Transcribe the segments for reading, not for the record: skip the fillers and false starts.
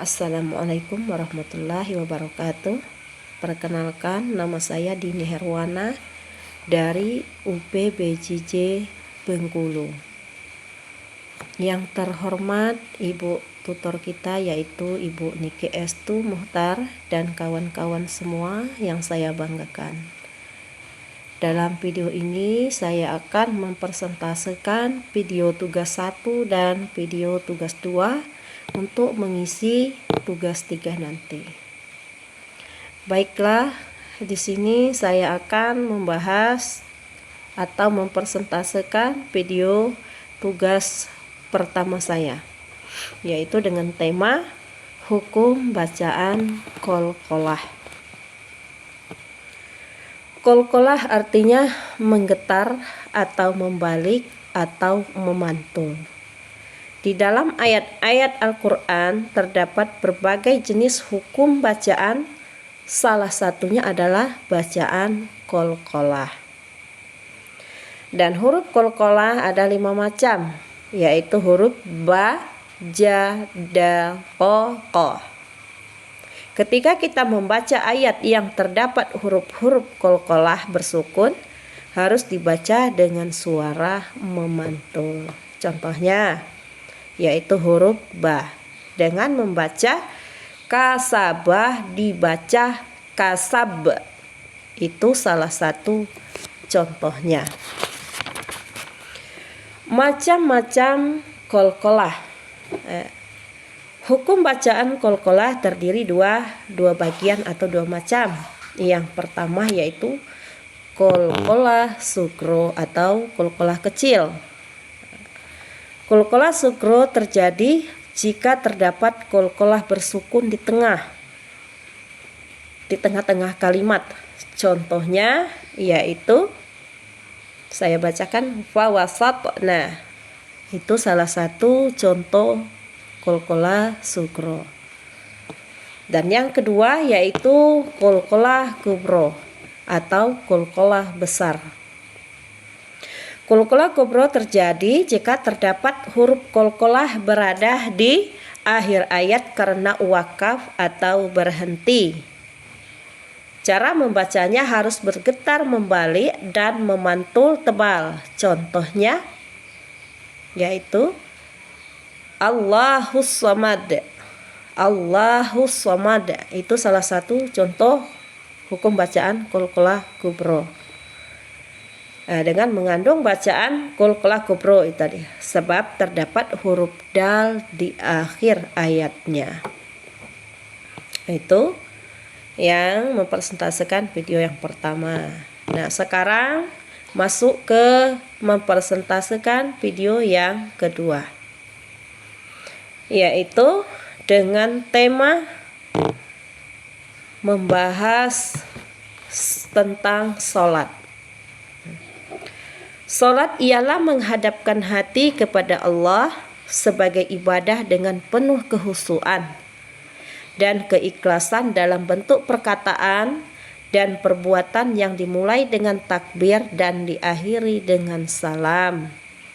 Assalamualaikum warahmatullahi wabarakatuh. Perkenalkan, nama saya Dini Herwana dari UPBJJ Bengkulu. Yang terhormat Ibu tutor kita yaitu Ibu Niki Estu Muhtar dan kawan-kawan semua yang saya banggakan. Dalam video ini saya akan mempresentasikan video tugas 1 dan video tugas 2 untuk mengisi tugas 3 nanti. Baiklah, di sini saya akan membahas atau mempresentasikan video tugas pertama saya, yaitu dengan tema hukum bacaan qalqalah. Qalqalah artinya menggetar atau membalik atau memantul. Di dalam ayat-ayat Al-Quran terdapat berbagai jenis hukum bacaan, salah satunya adalah bacaan qalqalah. Dan huruf qalqalah ada 5 macam, yaitu huruf ba, ja, dal, qa. Ketika kita membaca ayat yang terdapat huruf-huruf qalqalah bersukun, harus dibaca dengan suara memantul. Contohnya yaitu huruf ba. Dengan membaca kasabah dibaca kasab. Itu salah satu contohnya. Macam-macam qalqalah. Hukum bacaan qalqalah terdiri dua bagian atau 2 macam. Yang pertama yaitu qalqalah sugro atau qalqalah kecil. Qalqalah sugro terjadi jika terdapat qalqalah bersukun di tengah-tengah kalimat. Contohnya yaitu saya bacakan fawasat. Nah, itu salah satu contoh qalqalah sugro. Dan yang kedua yaitu qalqalah kubro atau qalqalah besar. Qalqalah kubro terjadi jika terdapat huruf qalqalah berada di akhir ayat karena wakaf atau berhenti. Cara membacanya harus bergetar membalik dan memantul tebal. Contohnya yaitu Allahus Samad. Allahus Samad itu salah satu contoh hukum bacaan qalqalah kubro. Dengan mengandung bacaan qalqalah kubro itu tadi, sebab terdapat huruf dal di akhir ayatnya. Itu yang mempresentasikan video yang pertama. Nah, sekarang masuk ke mempresentasikan video yang kedua, yaitu dengan tema membahas tentang sholat. Sholat ialah menghadapkan hati kepada Allah sebagai ibadah dengan penuh kehusuan dan keikhlasan dalam bentuk perkataan dan perbuatan yang dimulai dengan takbir dan diakhiri dengan salam.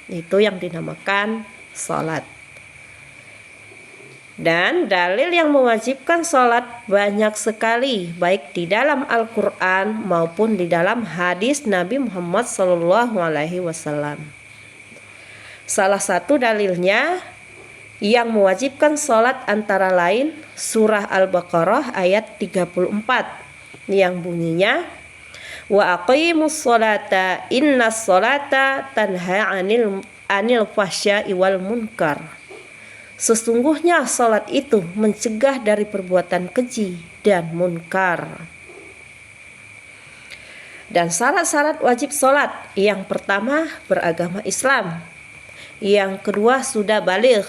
Itu yang dinamakan sholat. Dan dalil yang mewajibkan sholat banyak sekali, baik di dalam Al-Quran maupun di dalam hadis Nabi Muhammad SAW. Salah satu dalilnya yang mewajibkan sholat antara lain surah Al-Baqarah ayat 34 yang bunyinya wa aqimus sholata innas sholata tanha anil fahsya'i wal munkar. Sesungguhnya sholat itu mencegah dari perbuatan keji dan munkar. Dan syarat-syarat wajib sholat, yang pertama beragama Islam, yang kedua sudah baligh,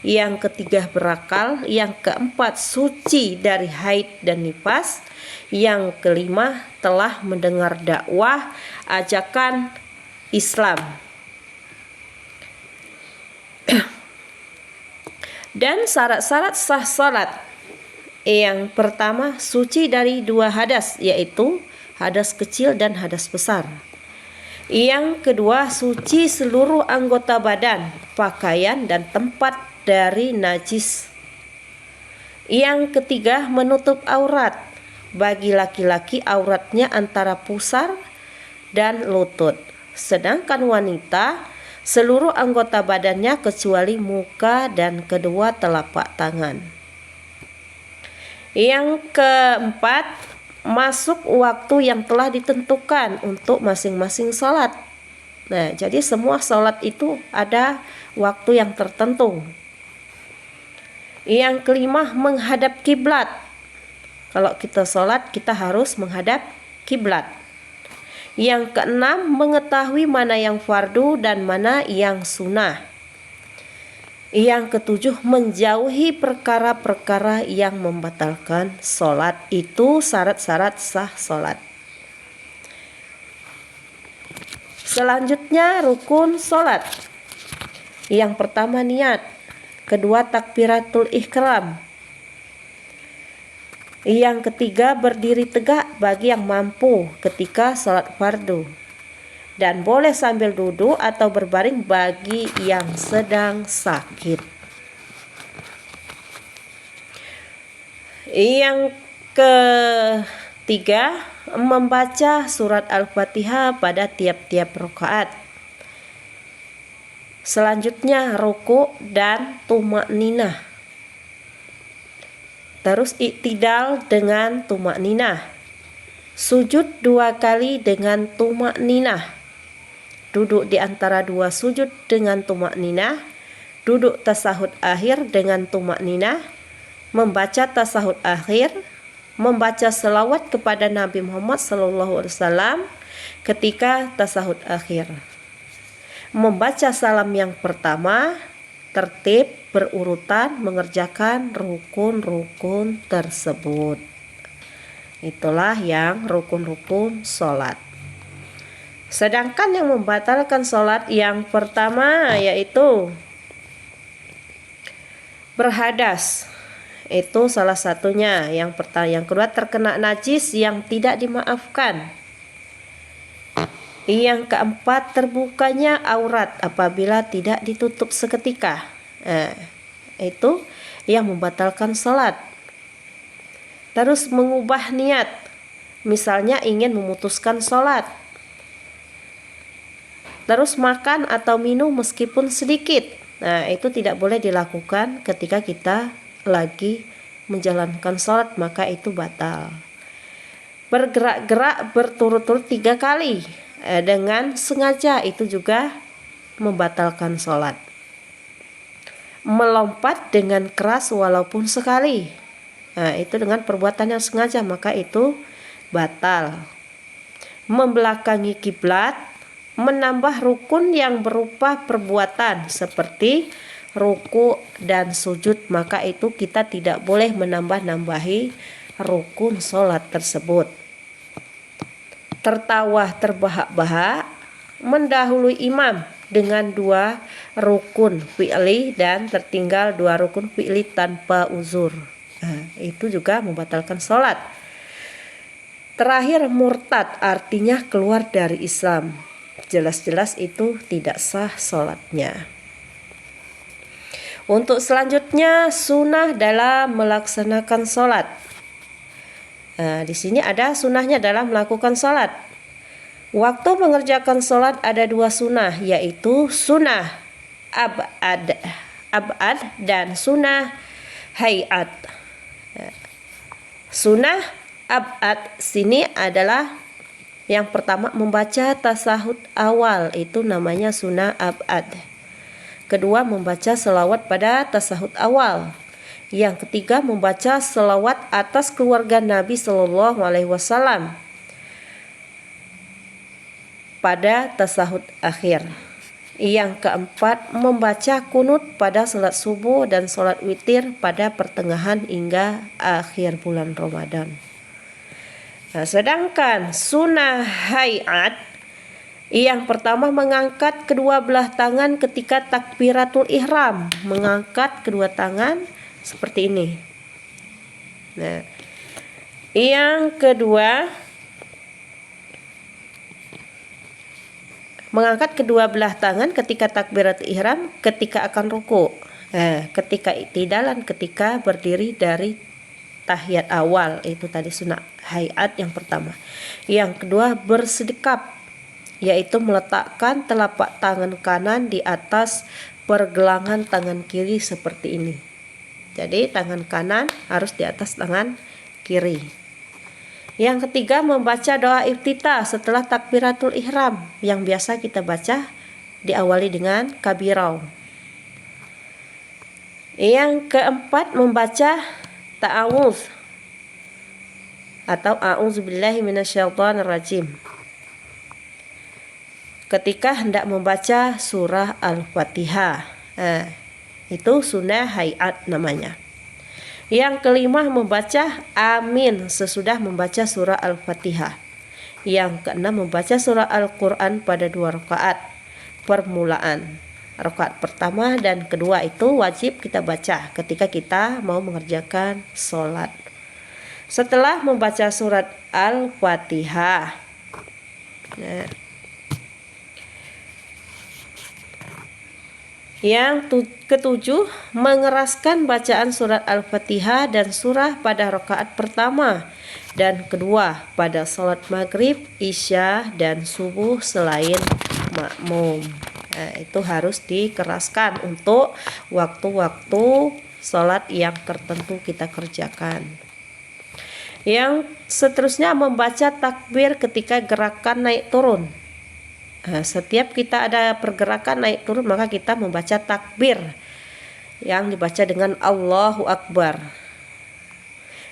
yang ketiga berakal, yang keempat suci dari haid dan nifas, yang kelima telah mendengar dakwah ajakan Islam. Dan syarat-syarat sah salat, yang pertama suci dari 2 hadas, yaitu hadas kecil dan hadas besar. Yang kedua suci seluruh anggota badan, pakaian dan tempat dari najis. Yang ketiga, menutup aurat. Bagi laki-laki auratnya antara pusar dan lutut. Sedangkan wanita seluruh anggota badannya kecuali muka dan kedua telapak tangan. Yang keempat, masuk waktu yang telah ditentukan untuk masing-masing sholat. Nah, jadi semua sholat itu ada waktu yang tertentu. Yang kelima, menghadap kiblat. Kalau kita sholat, kita harus menghadap kiblat. Yang keenam, mengetahui mana yang fardu dan mana yang sunnah. Yang ketujuh, menjauhi perkara-perkara yang membatalkan sholat. Itu syarat-syarat sah sholat. Selanjutnya, rukun sholat. Yang pertama, niat. Kedua, takbiratul ihram. Yang ketiga, berdiri tegak bagi yang mampu ketika sholat fardu. Dan boleh sambil duduk atau berbaring bagi yang sedang sakit. Yang ketiga, membaca surat Al-Fatihah pada tiap-tiap rakaat. Selanjutnya, ruku dan tumakninah. Terus iktidal dengan tumakninah. Sujud 2 kali dengan tumakninah. Duduk di antara 2 sujud dengan tumakninah. Duduk tasahud akhir dengan tumakninah. Membaca tasahud akhir. Membaca selawat kepada Nabi Muhammad SAW ketika tasahud akhir. Membaca salam yang pertama, tertib berurutan mengerjakan rukun-rukun tersebut. Itulah yang rukun-rukun sholat. Sedangkan yang membatalkan sholat yang pertama yaitu berhadas. Itu salah satunya. Yang kedua, terkena najis yang tidak dimaafkan. Yang keempat, terbukanya aurat apabila tidak ditutup seketika. Itu yang membatalkan sholat. Terus mengubah niat, misalnya ingin memutuskan sholat. Terus makan atau minum meskipun sedikit. Nah, itu tidak boleh dilakukan ketika kita lagi menjalankan sholat, maka itu batal. Bergerak-gerak berturut-turut 3 kali dengan sengaja, itu juga membatalkan sholat. Melompat dengan keras walaupun sekali, nah, itu dengan perbuatan yang sengaja, maka itu batal. Membelakangi kiblat, menambah rukun yang berupa perbuatan seperti ruku dan sujud, maka itu kita tidak boleh menambah-nambahi rukun sholat tersebut. Tertawa terbahak-bahak, mendahului imam dengan 2 rukun fi'li dan tertinggal 2 rukun fi'li tanpa uzur. Nah, itu juga membatalkan sholat. Terakhir, murtad, artinya keluar dari Islam. Jelas-jelas itu tidak sah sholatnya. Untuk selanjutnya, sunnah dalam melaksanakan sholat. Di sini ada sunnahnya dalam melakukan sholat. Waktu mengerjakan sholat ada 2 sunnah, yaitu sunnah ab'ad dan sunnah hayat. Sunnah ab'ad sini adalah yang pertama membaca tasahud awal, itu namanya sunnah ab'ad. Kedua, membaca selawat pada tasahud awal. Yang ketiga, membaca selawat atas keluarga Nabi SAW pada tasahud akhir. Yang keempat, membaca kunut pada salat subuh dan salat witir pada pertengahan hingga akhir bulan Ramadan. Nah, sedangkan sunnah hayat, yang pertama mengangkat kedua belah tangan ketika takbiratul ihram, mengangkat kedua tangan seperti ini. Nah, yang kedua, mengangkat kedua belah tangan ketika takbiratul ihram ketika akan ruku. Ketika i'tidalan, ketika berdiri dari tahiyat awal, itu tadi sunat hayat yang pertama. Yang kedua bersedekap, yaitu meletakkan telapak tangan kanan di atas pergelangan tangan kiri seperti ini. Jadi tangan kanan harus di atas tangan kiri. Yang ketiga membaca doa iftitah setelah takbiratul ihram, yang biasa kita baca diawali dengan kabirau. Yang keempat membaca ta'awudz atau a'udzubillahi minasyaitonirrajim ketika hendak membaca surah Al-Fatihah. Itu sunnah hayat namanya. Yang kelima membaca amin sesudah membaca surah Al-Fatihah. Yang keenam membaca surah Al-Quran pada 2 rakaat permulaan. Rakaat pertama dan kedua itu wajib kita baca ketika kita mau mengerjakan sholat. Setelah membaca surat Al-Fatihah, yang ketujuh mengeraskan bacaan surat Al-Fatihah dan surah pada rakaat pertama dan kedua pada sholat maghrib, isya, dan subuh selain makmum. Itu harus dikeraskan untuk waktu-waktu sholat yang tertentu kita kerjakan. Yang seterusnya membaca takbir ketika gerakan naik turun. Setiap kita ada pergerakan naik turun, maka kita membaca takbir yang dibaca dengan Allahu Akbar.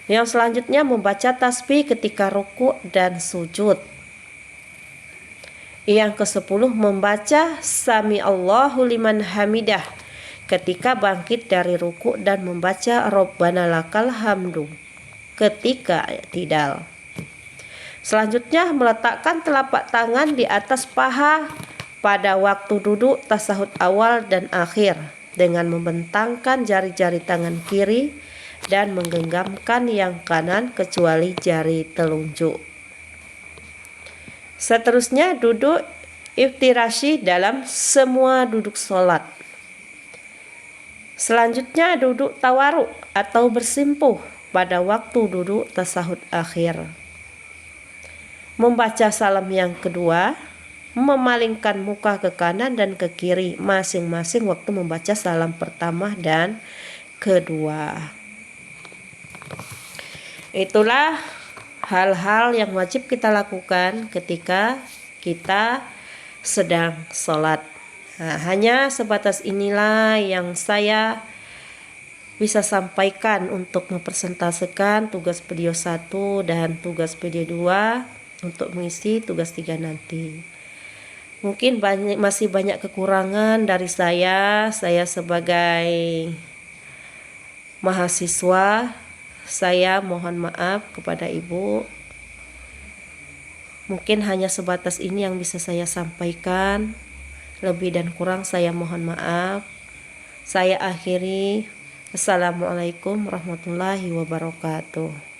Yang selanjutnya membaca tasbih ketika ruku dan sujud. Yang ke-10 membaca Sami Allahu liman hamidah ketika bangkit dari ruku dan membaca Rabbana lakal hamdu ketika i'tidal. Selanjutnya meletakkan telapak tangan di atas paha pada waktu duduk tasyahud awal dan akhir dengan membentangkan jari-jari tangan kiri dan menggenggamkan yang kanan kecuali jari telunjuk. Seterusnya duduk iftirashi dalam semua duduk sholat. Selanjutnya duduk tawaruk atau bersimpuh pada waktu duduk tasyahud akhir. Membaca salam yang kedua, memalingkan muka ke kanan dan ke kiri masing-masing waktu membaca salam pertama dan kedua. Itulah hal-hal yang wajib kita lakukan ketika kita sedang sholat. Hanya sebatas inilah yang saya bisa sampaikan untuk mempresentasikan tugas video 1 dan tugas video 2 untuk mengisi tugas 3 nanti. Mungkin masih banyak kekurangan dari saya sebagai mahasiswa. Saya mohon maaf kepada Ibu. Mungkin hanya sebatas ini yang bisa saya sampaikan. Lebih dan kurang saya mohon maaf. Saya akhiri. Assalamualaikum warahmatullahi wabarakatuh.